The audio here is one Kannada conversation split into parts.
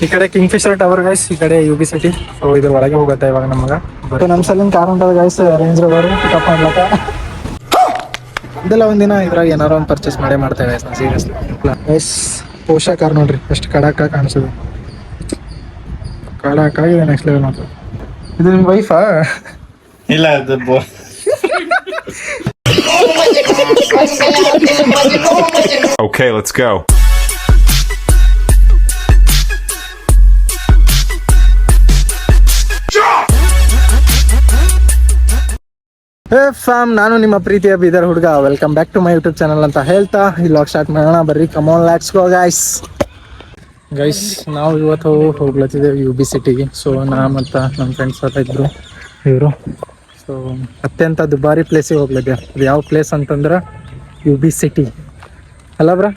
ಈ ಕಡೆ ಕಿಂಗ್ ಫಿಶರ್ ಟವರ್ ಗೈಸ್, ಈ ಕಡೆ UB ಸಿಟಿ. ಸೊ ಇದ್ರ ಒಳಗೆ ಹೋಗುತ್ತೆ ಇವಾಗ ನಮಗ. ನಮ್ಮ ಸಲಿನ ಕಾರ್ ಉಂಟದ ಗೈಸ್, ರೇಂಜ್ ರೋವರ್ ಪಿಕಪ್ ಮಾಡ್ಲಕ್ಕ. ಇದೆಲ್ಲ ಒಂದಿನ ಇದ್ರಾಗ ಏನಾರ ಒಂದು ಪರ್ಚೇಸ್ ಮಾಡೇ ಮಾಡ್ತೇವೆ ಗೈಸ್. ಸೀರಿಯಸ್ಲಿ ಗೈಸ್, ಪೋಷಾ ಕಾರ್ ನೋಡ್ರಿ ಎಷ್ಟು ಕಡಾಕ ಕಾಣಿಸೋದು. ಕಡಾಕ ಇದೆ, ನೆಕ್ಸ್ಟ್ ಲೆವೆಲ್ ಮಾತ್ರ. ಇದು ನಿಮ್ಮ ವೈಫಾ? ಇಲ್ಲ, ಅದು Okay, let's go. Hey fam, ನಾನು ನಿಮ್ಮ ಪ್ರೀತಿಯ ಬೀದರ್ ಹುಡುಗ. Welcome back to my YouTube channel ಅಂತ ಹೇಳ್ತಾ ಈ ವ್ಲಾಗ್ ಸ್ಟಾರ್ಟ್ ಮಾಡೋಣ. ಬರ್ರಿ, come on, let's go guys. Guys, ನಾವು ಇವತ್ತು ಹೋಗ್ಲತ್ತಿದ್ದೇವೆ UB ಸಿಟಿಗೆ. ಸೊ ನಾ ಮತ್ತು ನಮ್ಮ ಫ್ರೆಂಡ್ಸ್ ಅಂತ ಇದ್ರು ಇವರು. ಸೊ ಅತ್ಯಂತ ದುಬಾರಿ ಪ್ಲೇಸಿಗೆ ಹೋಗ್ಲತ್ತಿದ್ದೆ. ಅದು ಯಾವ ಪ್ಲೇಸ್ ಅಂತಂದ್ರೆ UB ಸಿಟಿ ಅಲ್ಲ ಬ್ರಾ?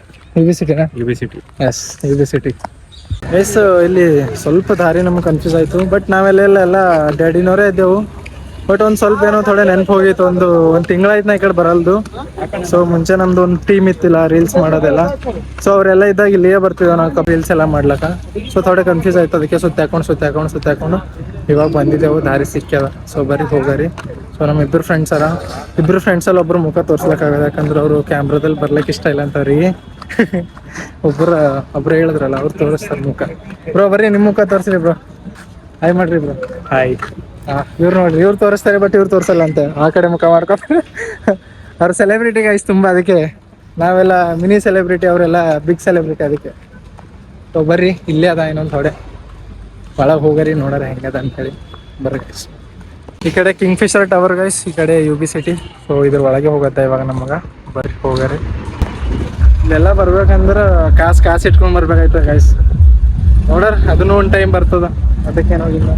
UB ಸಿಟಿನಾ? UB city. Yes, UB city. Guys, ಇಲ್ಲಿ ಸ್ವಲ್ಪ ದಾರಿ ನಮ್ಗೆ ಕನ್ಫ್ಯೂಸ್ ಆಯಿತು. ಬಟ್ ನಾವೆಲ್ಲ ಡ್ಯಾಡಿನವರೇ ಇದ್ದೆವು. ಬಟ್ ಒಂದು ಸ್ವಲ್ಪ ಏನೋ ಥೋಡೆ ನೆನಪು ಹೋಗಿತ್ತು. ಒಂದು ತಿಂಗಳಾಯ್ತು ನಾ ಈ ಕಡೆ ಬರಲ್ದು. ಸೊ ಮುಂಚೆ ನಮ್ದು ಒಂದು ಟೀಮ್ ಇತ್ತಿಲ್ಲ ರೀಲ್ಸ್ ಮಾಡೋದೆಲ್ಲ. ಸೊ ಅವರೆಲ್ಲ ಇದ್ದಾಗ ಇಲ್ಲಿಯೇ ಬರ್ತಿದ್ದೆವು ನಾವು ರೀಲ್ಸ್ ಎಲ್ಲ ಮಾಡ್ಲಕ್ಕ. ಸೊ ಥೋಡೆ ಕನ್ಫ್ಯೂಸ್ ಆಯ್ತು. ಅದಕ್ಕೆ ಸುತ್ತಾಕೊಂಡು ಇವಾಗ ಬಂದಿದ್ದೆವು. ದಾರಿ ಸಿಕ್ಕ್ಯದ. ಸೊ ಬರೀ ಹೋಗರಿ. ಸೊ ನಮ್ಮ ಇಬ್ಬರು ಫ್ರೆಂಡ್ಸಲ್ಲಿ ಒಬ್ಬರು ಮುಖ ತೋರ್ಸ್ಲಿಕ್ಕಾಗದ, ಯಾಕಂದ್ರೆ ಅವರು ಕ್ಯಾಮ್ರಾದಲ್ಲಿ ಬರ್ಲಿಕ್ಕೆ ಇಷ್ಟ ಇಲ್ಲ ಅಂತವ್ರಿಗೆ. ಒಬ್ರು ಹೇಳಿದ್ರಲ್ಲ, ಅವ್ರು ತೋರಿಸ್ತಾರೆ ಮುಖ. ಬ್ರೋ ಬರ್ರಿ, ನಿಮ್ಮ ಮುಖ ತೋರಿಸ್ರಿ ಬ್ರೋ. ಹಾಯ್ ಮಾಡ್ರಿ ಬ್ರೋ. ಹಾಯ್. ಇವ್ರು ನೋಡ್ರಿ, ಇವ್ರು ತೋರಿಸ್ತಾರೆ ಬಟ್ ಇವ್ರು ತೋರಿಸಲ್ಲ ಅಂತ. ಆ ಕಡೆ ಮುಖ ಮಾಡ್ಕೊತಾರೆ. ಅವ್ರ ಸೆಲೆಬ್ರಿಟಿ ಗೈಸ್ ತುಂಬ, ಅದಕ್ಕೆ ನಾವೆಲ್ಲ ಮಿನಿ ಸೆಲೆಬ್ರಿಟಿ, ಅವರೆಲ್ಲ ಬಿಗ್ ಸೆಲೆಬ್ರಿಟಿ. ಅದಕ್ಕೆ ಸೊ ಬರ್ರಿ, ಇಲ್ಲೇ ಅದ ಇನ್ನೊಂದು ಥೋಡೆ ಒಳಗೆ ಹೋಗರಿ, ನೋಡೋಣ ಹೆಂಗದ ಅಂತೇಳಿ. ಬರ್ರಿ ಗೈಸ್, ಈ ಕಡೆ ಕಿಂಗ್ ಫಿಶರ್ ಟವರ್ ಗೈಸ್, ಈ ಕಡೆ UB ಸಿಟಿ. ಸೊ ಇದ್ರ ಒಳಗೆ ಹೋಗುತ್ತೆ ಇವಾಗ ನಮಗ. ಬರ್ರಿ ಹೋಗರಿ. ಇಲ್ಲೆಲ್ಲ ಬರ್ಬೇಕಂದ್ರೆ ಕಾಸು ಇಟ್ಕೊಂಡು ಬರ್ಬೇಕಾಯ್ತದೆ ಗೈಸ್. ನೋಡ್ರಿ, ಅದನ್ನು ಒಂದು ಟೈಮ್ ಬರ್ತದ. ಅದಕ್ಕೇನೋಗಿಲ್ಲ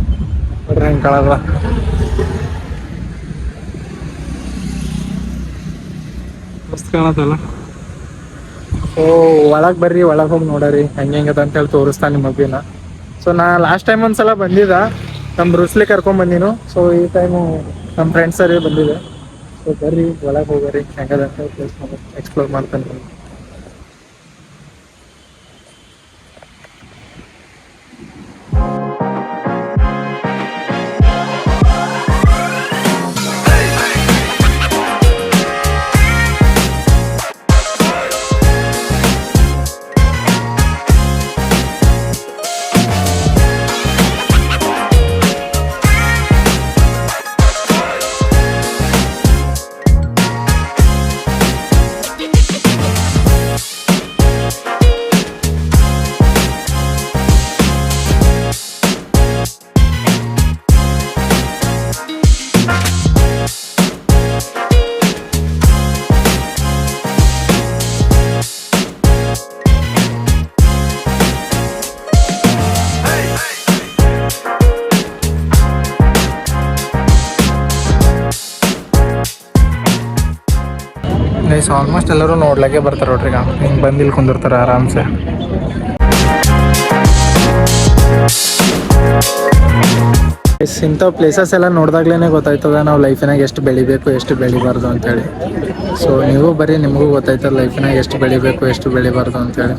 ನೋಡ್ರಿ, ಹೆಂಗೆ ಕಾಣಲ್ಲ. ಮಸ್ತ್ ಕಾಣತ್ತಲ್ಲ. ಸೊ ಒಳಗೆ ಬರ್ರಿ, ಒಳಗೆ ಹೋಗಿ ನೋಡರಿ ಹೆಂಗದ ಅಂತೇಳಿ ತೋರಿಸ್ತಾನೆ ನಿಮ್ಮ ಮಗುವಿನ. ಸೊ ನಾ ಲಾಸ್ಟ್ ಟೈಮ್ ಒಂದ್ಸಲ ಬಂದಿದ್ದ, ನಮ್ಮ ಬ್ರೂಸ್ಲಿ ಕರ್ಕೊಂಡ್ಬಂದಿನು. ಸೊ ಈ ಟೈಮು ನಮ್ಮ ಫ್ರೆಂಡ್ಸ್ ಸರಿ ಬಂದಿದೆ. ಸೊ ಬರ್ರಿ, ಒಳಗೆ ಹೋಗರಿ ಹೆಂಗದ ಅಂತ ಪ್ಲೇಸ್ ಎಕ್ಸ್ಪ್ಲೋರ್ ಮಾಡ್ತಾನೆ. ಗೈಸ್, ಆಲ್ಮೋಸ್ಟ್ ಎಲ್ಲರೂ ನೋಡ್ಲಿಕ್ಕೆ ಬರ್ತಾರೆ ನೋಡ್ರಿ. ಹಿಂಗೆ ಬಂದು ಇಲ್ಲಿ ಕುಂದಿರ್ತಾರೆ ಆರಾಮ್ಸೆ. ಇಂಥ ಪ್ಲೇಸಸ್ ಎಲ್ಲ ನೋಡಿದಾಗ್ಲೇ ಗೊತ್ತಾಯ್ತದ ನಾವು ಲೈಫಿನಾಗ ಎಷ್ಟು ಬೆಳಿಬೇಕು, ಎಷ್ಟು ಬೆಳಿಬಾರ್ದು ಅಂತೇಳಿ. ಸೊ ನೀವು ಬರೀ, ನಿಮಗೂ ಗೊತ್ತಾಯ್ತದ ಲೈಫಿನಾಗ ಎಷ್ಟು ಬೆಳಿಬೇಕು, ಎಷ್ಟು ಬೆಳಿಬಾರ್ದು ಅಂತೇಳಿ.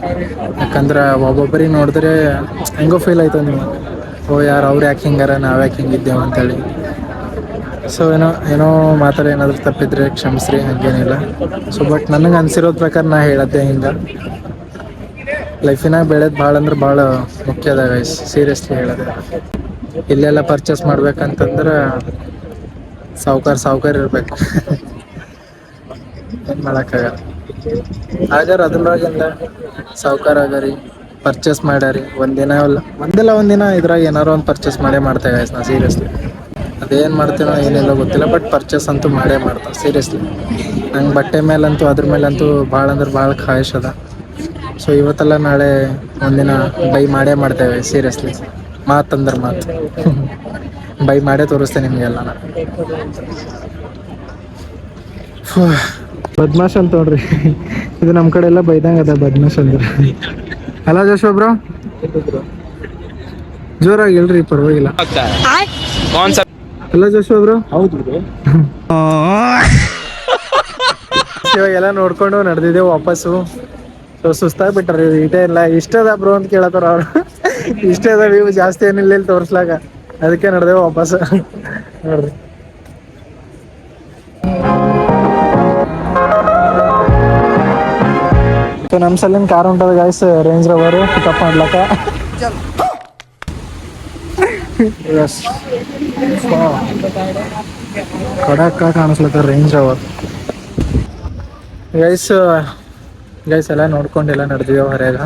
ಯಾಕಂದ್ರೆ ಒಬ್ಬೊಬ್ಬರಿಗೆ ನೋಡಿದ್ರೆ ಹೆಂಗೋ ಫೀಲ್ ಆಯ್ತದ ನಿಮಗೆ. ಓ ಯಾರು ಅವ್ರು ಯಾಕೆ ಹಿಂಗಾರ, ನಾವು ಯಾಕೆ ಹಿಂಗಿದ್ದೇವೆ ಅಂತೇಳಿ. ಸೊ ಏನೋ ಮಾತಾಡಿ ಏನಾದರೂ ತಪ್ಪಿದ್ರೆ ಕ್ಷಮಿಸ್ರಿ, ಹಂಗೇನಿಲ್ಲ. ಸೊ ಬಟ್ ನನಗೆ ಅನ್ಸಿರೋದ್ ಪ್ರಕಾರ ನಾ ಹೇಳದ್ದೆ, ಹಿಂಗೆ ಲೈಫಿನಾಗ ಬೆಳೆದು ಭಾಳ ಅಂದ್ರೆ ಭಾಳ ಮುಖ್ಯ ಅದ ಗೈಸ್. ಸೀರಿಯಸ್ಲಿ ಹೇಳೋದೆ. ಇಲ್ಲೆಲ್ಲ ಪರ್ಚೇಸ್ ಮಾಡ್ಬೇಕಂತಂದ್ರೆ ಸಾವ್ಕಾರ್ ಇರ್ಬೇಕು. ಏನು ಮಾಡೋಕ್ಕಾಗಲ್ಲ. ಹಾಗಾರ ಅದ್ರೊಳಗಿಂದ ಸಾವ್ಕಾರ ಆಗರಿ, ಪರ್ಚೇಸ್ ಮಾಡ್ಯಾರಿ. ಒಂದಿಲ್ಲ ಇದ್ರಾಗ ಏನಾರು ಒಂದು ಪರ್ಚೇಸ್ ಮಾಡ್ತೇವೆ ಗೈಸ್. ನಾ ಸೀರಿಯಸ್ಲಿ ಅದೇನು ಮಾಡ್ತೀನೋ ಏನಿಲ್ಲ ಗೊತ್ತಿಲ್ಲ, ಬಟ್ ಪರ್ಚೇಸ್ ಅಂತೂ ಮಾಡ್ತಾರೆ ಸೀರಿಯಸ್ಲಿ. ನಂಗೆ ಬಟ್ಟೆ ಮೇಲಂತೂ ಅದ್ರ ಮೇಲಂತೂ ಭಾಳ ಅಂದ್ರೆ ಭಾಳ ಖಾಯಿಷ್ ಅದ. ಸೊ ಇವತ್ತಲ್ಲ ನಾಳೆ ಒಂದಿನ ಬೈ ಮಾಡ್ತೇವೆ ಸೀರಿಯಸ್ಲಿ. ಮಾತು ಬೈ ಮಾಡೇ ತೋರಿಸ್ತೇನೆ ನಿಮಗೆಲ್ಲ. ಬದ್ಮಾಶ್ ಅಂತ ನೋಡ್ರಿ, ಇದು ನಮ್ಮ ಕಡೆ ಎಲ್ಲ ಬೈದಂಗೆ ಅದ ಬದ್ಮಾಶ್ ಅಂದ್ರೆ. ಅಲ್ಲ ಜೋಶ್ ಬ್ರೋ, ಜೋರಾಗಿ ಇಲ್ರಿ, ಪರವಾಗಿಲ್ಲ. ಅಲ್ಲ ಜೋಶ್ ಬ್ರೋ? ಹೌದು ಬ್ರೋ. ಇವಾಗೆಲ್ಲ ನೋಡ್ಕೊಂಡು ನಡೆದಿದ್ದೇವೆ ವಾಪಸ್ಸು. ಸೊ ಸುಸ್ತಾಗ್ಬಿಟ್ಟಾರೆ. ಇಟೇ ಇಲ್ಲ, ಇಷ್ಟದ ಬ್ರೋ ಅಂತ ಕೇಳತ್ತಾರ ಅವ್ರು. ಇಷ್ಟೇ ಅದ ವ್ಯೂ, ಜಾಸ್ತಿ ಏನಿಲ್ಲ ಇಲ್ಲಿ ತೋರ್ಸ್ಲಾಕ, ಅದಕ್ಕೆ ನಡೆದೇವು ವಾಪಸ್. ನೋಡ್ರಿ ನಮ್ಮ ಸಲಿನ ಕಾರ್ ಉಂಟದ ಗಾಯ್ಸ್, ರೇಂಜ್ ರೋವರ್ ಪಿಕಪ್ ಮಾಡ್ಲಕ್ಕ. ಕಡಕ್ಕ ಕಾಣಿಸ್ಲತ್ತ ರೇಂಜ್ ರೋವರ್. ಗೈಸ್ ಎಲ್ಲ ನೋಡ್ಕೊಂಡೆಲ್ಲ ನಡೆದಿದ್ದೇವೆ ಹೊರಗ.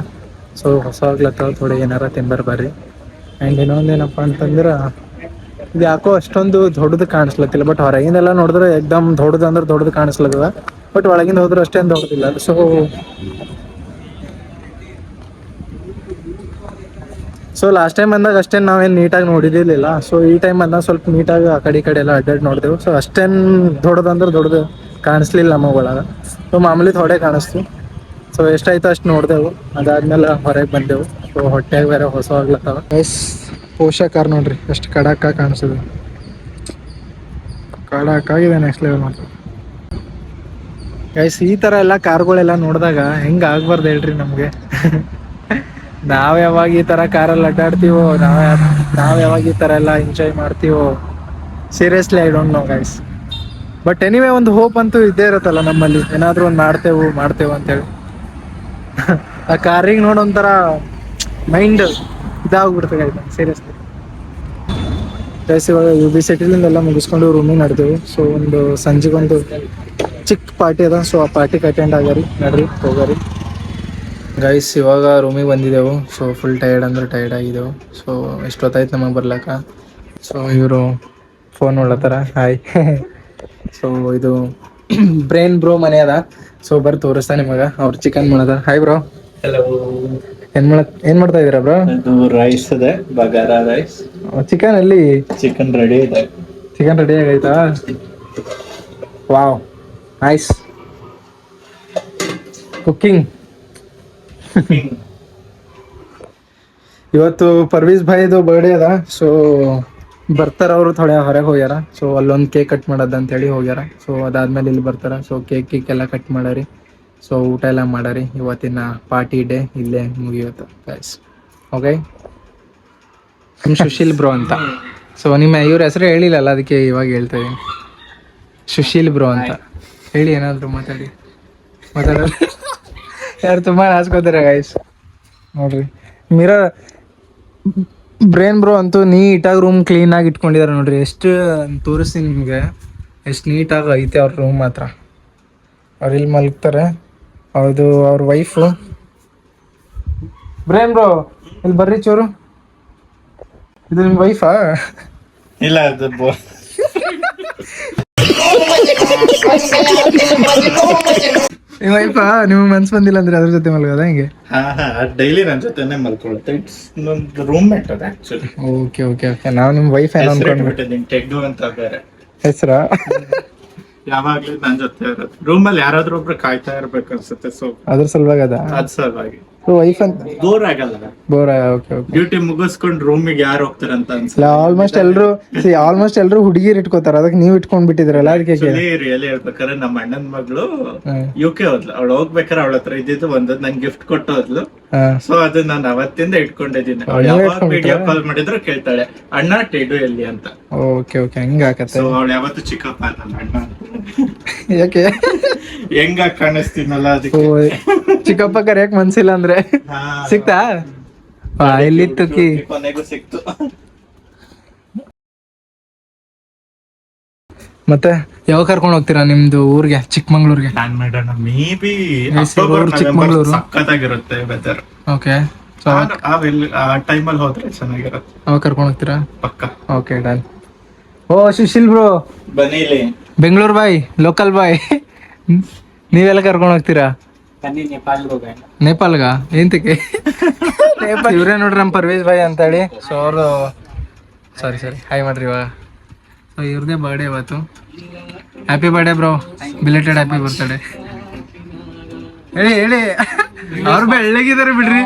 ಸೊ ಹೊಸವಾಗ್ಲತ್ತವ ಥೋಡೆ ಏನಾರ ತಿಂಬರ್ ಬರ್ರಿ. ಆ್ಯಂಡ್ ಇನ್ನೊಂದೇನಪ್ಪ ಅಂತಂದ್ರೆ ಇದು ಯಾಕೋ ಅಷ್ಟೊಂದು ದೊಡ್ಡದು ಕಾಣಿಸ್ಲತ್ತಿಲ್ಲ, ಬಟ್ ಹೊರಗಿಂದೆಲ್ಲ ನೋಡಿದ್ರೆ ಎಕ್ದಮ್ ದೊಡ್ಡದು ಅಂದ್ರೆ ದೊಡ್ಡದು ಕಾಣಿಸ್ಲತ್ತದ, ಬಟ್ ಒಳಗಿಂದ ಹೋದ್ರೆ ಅಷ್ಟೇನು ದೊಡ್ಡದಿಲ್ಲ. ಸೊ ಲಾಸ್ಟ್ ಟೈಮ್ ಬಂದಾಗ ಅಷ್ಟೇನು ನಾವೇನು ನೀಟಾಗಿ ನೋಡಿದಿಲ್ಲ. ಸೊ ಈ ಟೈಮ್ ಬಂದಾಗ ಸ್ವಲ್ಪ ನೀಟಾಗಿ ಆ ಕಡೆ ಈ ಕಡೆ ಎಲ್ಲ ಅಡ್ಡಾಡಿ ನೋಡಿದೆವು. ಸೊ ಅಷ್ಟೇನು ದೊಡ್ಡದಂದ್ರೆ ದೊಡ್ಡದು ಕಾಣಿಸ್ಲಿಲ್ಲ ನಮಗೆ ಒಳಗೆ. ಸೊ ಮಾಮೂಲಿ ಥೋಡೆ ಕಾಣಿಸ್ತು. ಸೊ ಎಷ್ಟಾಯ್ತು ಅಷ್ಟು ನೋಡಿದೆವು, ಅದಾದ್ಮೇಲೆ ಹೊರಗೆ ಬಂದೆವು. ಸೊ ಹೊಟ್ಟೆಗೆ ಬೇರೆ ಹೊಸವಾಗ್ಲತ್ತವ. ಪೋಷಕಾರ್ ನೋಡ್ರಿ ಎಷ್ಟು ಕಡಾಕ ಕಾಣಿಸ್ತದೆ, ಕಡಾಕಾಗಿದೆ ನೆಕ್ಸ್ಟ್ ಲೆವೆಲ್ ಮಾತ್ರ. ಗೈಸ್ ಈ ಥರ ಎಲ್ಲ ಕಾರ್ಗಳೆಲ್ಲ ನೋಡಿದಾಗ ಹೆಂಗೆ ಆಗ್ಬಾರ್ದು ಹೇಳ್ರಿ ನಮಗೆ. ನಾವು ಯಾವಾಗ ಈ ಥರ ಕಾರಲ್ಲಿ ಅಡ್ಡಾಡ್ತೀವೋ, ನಾವು ಯಾವಾಗ ಈ ಥರ ಎಲ್ಲ ಎಂಜಾಯ್ ಮಾಡ್ತೀವೋ, seriously I don't know guys. But anyway ಒಂದು ಹೋಪ್ ಅಂತೂ ಇದ್ದೇ ಇರುತ್ತಲ್ಲ ನಮ್ಮಲ್ಲಿ, ಏನಾದರೂ ಒಂದು ಮಾಡ್ತೇವೆ ಅಂತೇಳಿ. ಆ ಕಾರಿಗೆ ನೋಡೋಂಥರ ಮೈಂಡ್ ಇದಾಗ್ಬಿಡ್ತದೆ ಆಯ್ತಾ, ಸೀರಿಯಸ್ಲಿ. ಗೈಸ್ ಇವಾಗ UB ಸಿಟಿಲಿಂದೆಲ್ಲ ಮುಗಿಸ್ಕೊಂಡು ರೂಮಿಗೆ ನಡೆದೆವು. ಸೊ ಒಂದು ಸಂಜೆಗೊಂದು ಚಿಕ್ಕ ಪಾರ್ಟಿ ಅದ, ಸೊ ಆ ಪಾರ್ಟಿಗೆ ಅಟೆಂಡ್ ಆಗ್ಯಾರಿ. ನಡ್ರಿ ಹೋಗಾರಿ ಗೈಸ್. ಇವಾಗ ರೂಮಿಗೆ ಬಂದಿದ್ದೆವು. ಸೊ ಫುಲ್ ಟಯರ್ಡ್ ಅಂದ್ರೆ ಟಯರ್ಡ್ ಆಗಿದ್ದೆವು. ಸೊ ಎಷ್ಟೊತ್ತಾಯ್ತು ನಮಗೆ ಬರ್ಲಾಕ. ಸೊ ಇವರು ಫೋನ್ ನೋಡ್ಲತ್ತಾರ, ಹಾಯ್. ಸೊ ಇದು ಬ್ರೇನ್ ಬ್ರೋ ಮನೆ ಅದ. ಸೊ ಬರ್ರಿ ತೋರಿಸ್ತಾ ನಿಮಗೆ. ಅವ್ರು ಚಿಕನ್ ಮಾಡದ. Hi bro. ಹಲೋ. ಏನ್ ಮಾಡ್ತಾ ಇದೀರಾ ಬ್ರೋ? ಇದು ರೈಸ್ ಇದೆ, ಬಗಾರಾ ರೈಸ್. ಚಿಕನ್ ಅಲ್ಲಿ? ಚಿಕನ್ ರೆಡಿ ಇದೆ. ಚಿಕನ್ ರೆಡಿ ಆಗೈತಾ? Wow, nice cooking. ಇವತ್ತು ಪರ್ವೀಸ್ ಭಾಯ್ದು ಬರ್ಡೇ ಅದ. ಸೊ ಬರ್ತಾರ ಅವರು, ಥೋಡೆ ಹೊರಗೆ ಹೋಗ್ಯಾರ. ಸೊ ಅಲ್ಲೊಂದು ಕೇಕ್ ಕಟ್ ಮಾಡೋದು ಅಂತೇಳಿ ಹೋಗ್ಯಾರ. ಸೊ ಅದಾದ್ಮೇಲೆ ಇಲ್ಲಿ ಬರ್ತಾರ. ಸೊ ಕೇಕ್ ಎಲ್ಲ ಕಟ್ ಮಾಡಾರಿ. ಸೊ ಊಟ ಎಲ್ಲ ಮಾಡಾರಿ. ಇವತ್ತಿನ ಪಾರ್ಟಿ ಡೇ ಇಲ್ಲೇ ಮುಗಿಯುತ್ತೆ ಗೈಸ್. ಓಕೆ, ನಮ್ಮ ಸುಶೀಲ್ ಬ್ರೋ ಅಂತ. ಸೊ ನಿಮ್ಮ ಇವ್ರ ಹೆಸರು ಹೇಳಿಲ್ಲಲ್ಲ, ಅದಕ್ಕೆ ಇವಾಗ ಹೇಳ್ತಾ ಇದೀನಿ. ಸುಶೀಲ್ ಬ್ರೋ ಅಂತ ಹೇಳಿ, ಏನಾದ್ರು ಮಾತಾಡಲ್ಲ. ಯಾರು ತುಂಬಾ ನಾಚ್ಕೋತಾರೆ ಗೈಸ್. ನೋಡ್ರಿ ಬ್ರೇನ್ ಬ್ರೋ ಅಂತೂ ನೀಟಾಗಿ ರೂಮ್ ಕ್ಲೀನಾಗಿ ಇಟ್ಕೊಂಡಿದ್ದಾರೆ ನೋಡ್ರಿ. ಎಷ್ಟು ತೋರಿಸ್ತೀನಿ ನಿಮಗೆ, ಎಷ್ಟು ನೀಟಾಗಿ ಐತೆ ಅವ್ರ ರೂಮ್ ಮಾತ್ರ. ಅವ್ರು ಇಲ್ಲಿ ಮಲಗ್ತಾರೆ. ಹೌದು, ಅವ್ರ ವೈಫು. ಬ್ರೇನ್ ಬ್ರೋ ಇಲ್ಲಿ ಬರ್ರಿ ಚೂರು. ಇದು ನಿಮ್ಮ ವೈಫಾ? ಇಲ್ಲ, ಅದು ನಿಮ್ಮ ವೈಫಾ? ನಿಮಗೆ ಮನ್ಸು ಬಂದಿಲ್ಲ ಅಂದ್ರೆ ಅದ್ರ ಜೊತೆ ಮಲಗೋದ ಹೆಂಗೆ? ಡೈಲಿ ನನ್ನ ಜೊತೆನೆ ಮಲ್ಕೊಳುತ್ತೆ. ಇಟ್ಸ್ ಒಂದು ರೂಮ್ ಮೇಟ್ ಅದು ಆಕ್ಚುಲಿ. ಓಕೆ. ನಾವು ನಿಮ್ಮ ವೈಫ್ ಏನೋ ಅನ್ಕೊಂಡ್ಬಿಟ್ಟೆ. ಟೆಗ್ಡು ಅಂತ ಬೇರೆ ಹೆಸರಾ? ಯಾವಾಗ್ಲೂ ನನ್ನ ಜೊತೆ ಇರೋದು. ರೂಮಲ್ಲಿ ಯಾರಾದ್ರೂ ಒಬ್ರು ಕಾಯ್ತಾ ಇರ್ಬೇಕು ಅನ್ಸುತ್ತೆ. ಸೊ ಅದ್ರ ಸಲುವಾಗಿ ಅದ್ ಸಲುವಾಗಿ ವೈಫ್ ಅಂತ ಬೋರ್ ಆಗಲ್ಲ. ಬೋರ್. ಓಕೆ. ಡ್ಯೂಟಿ ಮುಗಿಸ್ಕೊಂಡು ರೂಮಿಗೆ ಯಾರು ಹೋಗ್ತಾರಂತ ಅನ್ಸುತ್ತೆ. ಆಲ್ಮೋಸ್ಟ್ ಎಲ್ರು ಹುಡುಗಿರ್ ಇಟ್ಕೋತಾರ, ಅದಕ್ಕೆ ನೀವ್ ಇಟ್ಕೊಂಡ್ ಬಿಟ್ಟಿದ್ರಲ್ಲ, ಅದಕ್ಕೆ ರಿಯಲಿ ಹೇಳ್ಬೇಕಾದ್ರೆ ನಮ್ಮ ಅಣ್ಣನ ಮಗಳು UK ಹೋದ್ಲು. ಅವಳು ಹೋಗ್ಬೇಕಾದ್ರೆ ಅವಳ ಹತ್ರ ಇದ್ದಿದ್ದು ಒಂದ್ ನನ್ ಗಿಫ್ಟ್ ಕೊಟ್ಟು ಹೋದ್ಲು. ಸೊ ಅದು ನಾನು ಅವತ್ತಿಂದ ಇಟ್ಕೊಂಡಿದ್ದೀನಿ. ಯಾವಾಗ ವಿಡಿಯೋ ಕಾಲ್ ಮಾಡಿದ್ರು ಕೇಳ್ತಾಳೆ, ಅಣ್ಣ ಟೆಡು ಎಲ್ಲಿ ಅಂತ. ಓಕೆ ಹಂಗ ಆಕತ್ತೆ. ಸೊ ಅವಳು ಯಾವತ್ತು ಚಿಕ್ಕಪ್ಪ ನನ್ನ ಅಣ್ಣ. ಯಾಕೆ ಹೆಂಗ ಕಾಣಿಸ್ತೀನಲ್ಲ ಅದಕ್ಕೆ. ಚಿಕ್ಕಪ್ಪ ಕರೆಯಕ್ ಮನ್ಸಿಲ್ಲ ಅಂದ್ರೆ ಸಿಕ್ತಾ? ಎಲ್ಲಿತ್ತು ಕಿ? ಕೊನೆಗೂ ಸಿಕ್ತು. ಮತ್ತೆ ಯಾವಾಗ ಕರ್ಕೊಂಡು ಹೋಗ್ತೀರಾ ನಿಮ್ದು ಊರಿಗೆ, ಚಿಕ್ಕಮಂಗ್ಳೂರ್ಗೆ? ಪ್ಲಾನ್ ಮಾಡೋಣ. ಮೇ ಬಿ ಚಿಕ್ಕಮಂಗ್ಳೂರು ಸಕ್ಕತ್ತಾಗಿರುತ್ತೆ ವೆದರ್. ಓಕೆ. ಸೊ ಆ ಟೈಮಲ್ಲಿ ಹೋದ್ರೆ ಚೆನ್ನಾಗಿರುತ್ತೆ. ಅವಾಗ ಕರ್ಕೊಂಡು ಹೋಗ್ತೀರಾ? ಪಕ್ಕ. Okay, done. Oh Sushil bro ಬನ್ನಿ ಇಲ್ಲಿ. Bengaluru boy, local boy. ನೀವೆಲ್ಲ ಕರ್ಕೊಂಡು ಹೋಗ್ತೀರಾ? ನೇಪಾಲ್ಗ? ಎಂತಕ್ಕೆ? ಇವ್ರೇ ನೋಡ್ರಿ ನಮ್ಮ ಪರ್ವೇಶ್ ಭಾಯ್ ಅಂತ ಹೇಳಿ. ಸೊ ಅವರು ಸಾರಿ ಹಾಯ್ ಮಾಡ್ರಿ. ಇವಾಗ ಸೊ ಇವ್ರದೇ ಬರ್ಡೇ ಇವತ್ತು. Happy birthday bro, belated happy birthday. ಹೇಳಿ ಅವ್ರು ಬೆಳ್ಳಗಿದ್ದಾರೆ ಬಿಡ್ರಿ.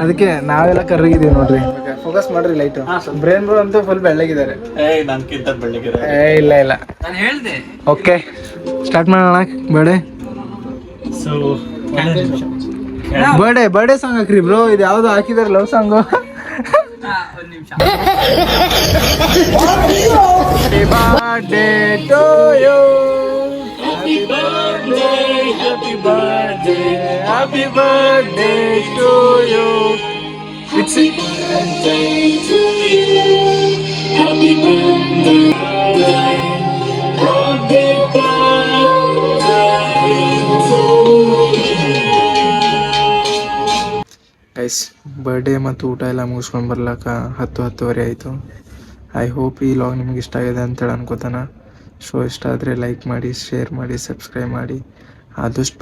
ಅದಕ್ಕೆ ನಾವೆಲ್ಲ ಕರ್ರಿಗಿದೀವಿ ನೋಡ್ರಿ. ಫೋಕಸ್ ಮಾಡ್ರಿ ಲೈಟ್. ಬ್ರೇನ್ ಬ್ರೋ ಅಂತೂ ಫುಲ್ ಬೆಳ್ಳಗಿದ್ದಾರೆ. ಇಲ್ಲ ನಾನು ಹೇಳ್ದೆ. ಓಕೆ, ಸ್ಟಾರ್ಟ್ ಮಾಡೋಣ ಬರ್ಡೇ. ಸೊ ಬರ್ಡೇ ಸಾಂಗ್ ಹಾಕ್ರಿ ಬ್ರೋ. ಇದು ಯಾವ್ದು ಹಾಕಿದಾರೆ love song. Happy birthday to you. Happy birthday, happy birthday, happy birthday to you. It's birthday to you. Happy birthday, happy guys, birthday ಮತ್ತು ಊಟ ಎಲ್ಲ ಮುಗಿಸ್ಕೊಂಡು ಬರ್ಲಾಕ 10-10:30 ಆಯಿತು. ಐ ಹೋಪ್ ಈ ಲಾಗ್ ನಿಮ್ಗೆ ಇಷ್ಟ ಆಗಿದೆ ಅಂತೇಳಿ ಅನ್ಕೋತಾನ. ಶೋ ಇಷ್ಟ ಆದರೆ ಲೈಕ್ ಮಾಡಿ, ಶೇರ್ ಮಾಡಿ, ಸಬ್ಸ್ಕ್ರೈಬ್ ಮಾಡಿ. ಆದಷ್ಟು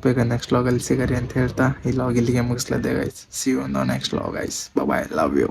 ಬೇಗ ನೆಕ್ಸ್ಟ್ ಲಾಗಲ್ಲಿ ಸಿಗರಿ ಅಂತ ಹೇಳ್ತಾ ಈ ಲಾಗ್ ಇಲ್ಲಿಗೆ ಮುಗಿಸ್ಲದ್ದೆ guys. See you on the next log guys. Bye, love you.